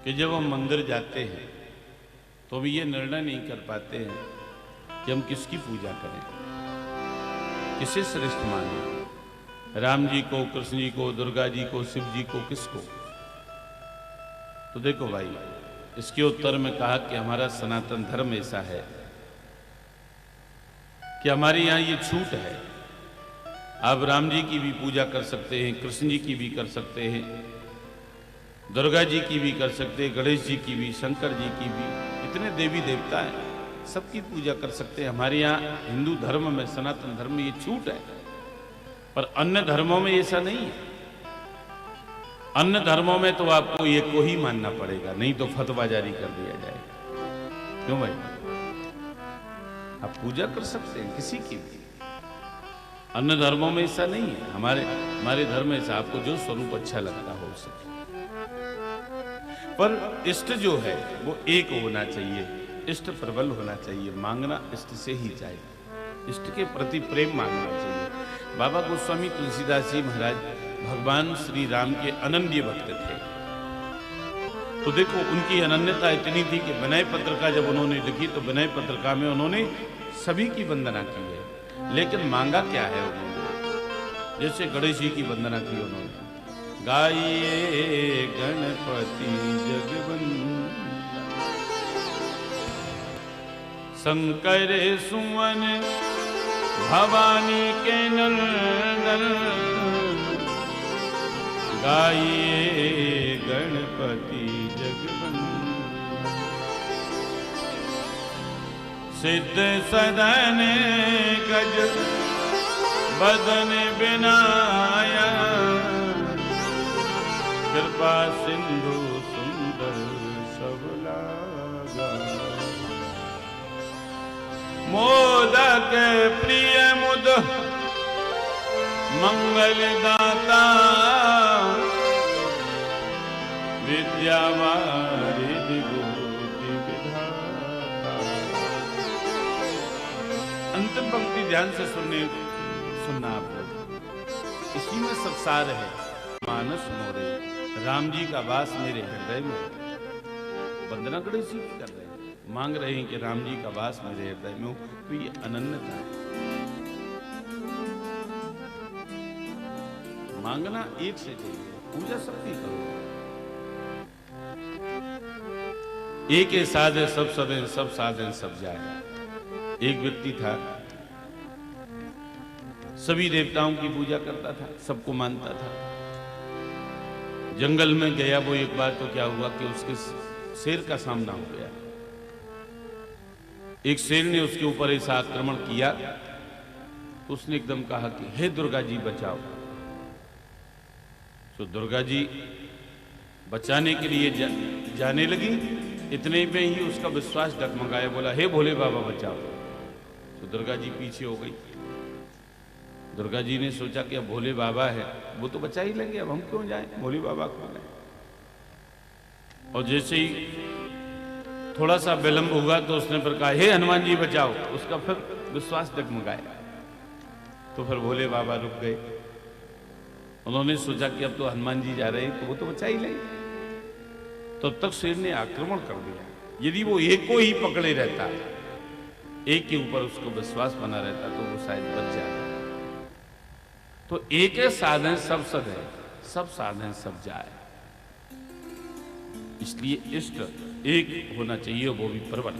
कि जब हम मंदिर जाते हैं तो हम ये निर्णय नहीं कर पाते हैं कि हम किसकी पूजा करें, किसे श्रेष्ठ माने, राम जी को, कृष्ण जी को, दुर्गा जी को, शिव जी को, किसको। तो देखो भाई, इसके उत्तर में कहा कि हमारा सनातन धर्म ऐसा है कि हमारे यहाँ ये छूट है, आप राम जी की भी पूजा कर सकते हैं, कृष्ण जी की भी कर सकते हैं, दुर्गा जी की भी कर सकते हैं, गणेश जी की भी, शंकर जी की भी, इतने देवी देवता हैं, सबकी पूजा कर सकते हैं। हमारे यहाँ हिंदू धर्म में, सनातन धर्म में ये छूट है, पर अन्य धर्मों में ऐसा नहीं है। अन्य धर्मों में तो आपको ये को ही मानना पड़ेगा, नहीं तो फतवा जारी कर दिया जाएगा। क्यों भाई? आप पूजा कर सकते हैं किसी की भी, अन्य धर्मों में ऐसा नहीं है। हमारे धर्म में ऐसा, आपको जो स्वरूप अच्छा लगता हो उससे। पर इष्ट जो है वो एक होना चाहिए, इष्ट प्रबल होना चाहिए, मांगना इष्ट से ही चाहिए, इष्ट के प्रति प्रेम मांगना चाहिए। बाबा गोस्वामी तुलसीदास जी महाराज भगवान श्री राम के अनन्य भक्त थे। तो देखो, उनकी अनन्यता इतनी थी कि विनय पत्रिका जब उन्होंने लिखी तो विनय पत्रिका में उन्होंने सभी की वंदना की है, लेकिन मांगा क्या है उन्होंने? जैसे गणेश जी की वंदना की उन्होंने, गाइए गणपति जगवंदन, शंकर सुवन भवानी के नंदन, गाइए गणपति जगवंदन, सिद्ध सदन गज बदन बिनाया, कृपा सिंधु सुंदर सबलागा, मोदक प्रिय मुद मंगल दाता, विद्यावारिधि बुद्धि विधाता। अंतिम पंक्ति ध्यान से सुनना आप लोग, इसी में सब सार है। मानस मोरे, राम जी का वास मेरे हृदय में। वंदना गणेश जी कर रहे हैं, मांग रहे हैं कि राम जी का वास मेरे हृदय में हो। तो ये अनन्यता है, मांगना एक से चाहिए, पूजा सबकी करो। एक है साधे सब सदे, सब साधन सब जाए। एक व्यक्ति था, सभी देवताओं की पूजा करता था, सबको मानता था। जंगल में गया वो एक बार, तो क्या हुआ कि उसके शेर का सामना हो गया। एक शेर ने उसके ऊपर ऐसा आक्रमण किया तो उसने एकदम कहा कि हे दुर्गा जी बचाओ। तो दुर्गा जी बचाने के लिए जाने लगी, इतने में ही उसका विश्वास डगमगाया, बोला हे भोले बाबा बचाओ। तो दुर्गा जी पीछे हो गई। दुर्गा जी ने सोचा कि अब भोले बाबा है, वो तो बचा ही लेंगे, अब हम क्यों जाएं, भोले बाबा कौन है। और जैसे ही थोड़ा सा विलंब हुआ तो उसने फिर कहा हे हनुमान जी बचाओ, उसका फिर विश्वास डगमगाया। तो फिर भोले बाबा रुक गए। उन्होंने सोचा कि अब तो हनुमान जी जा रहे हैं तो वो तो बचा ही लेंगे। तब तक शेर ने आक्रमण कर दिया। यदि वो एक को ही पकड़े रहता, एक के ऊपर उसको विश्वास बना रहता, तो वो शायद बच जाता। तो एक साधन सब सद है, सब साधन सब जाए। इसलिए इष्ट एक होना चाहिए, वो भी प्रबल।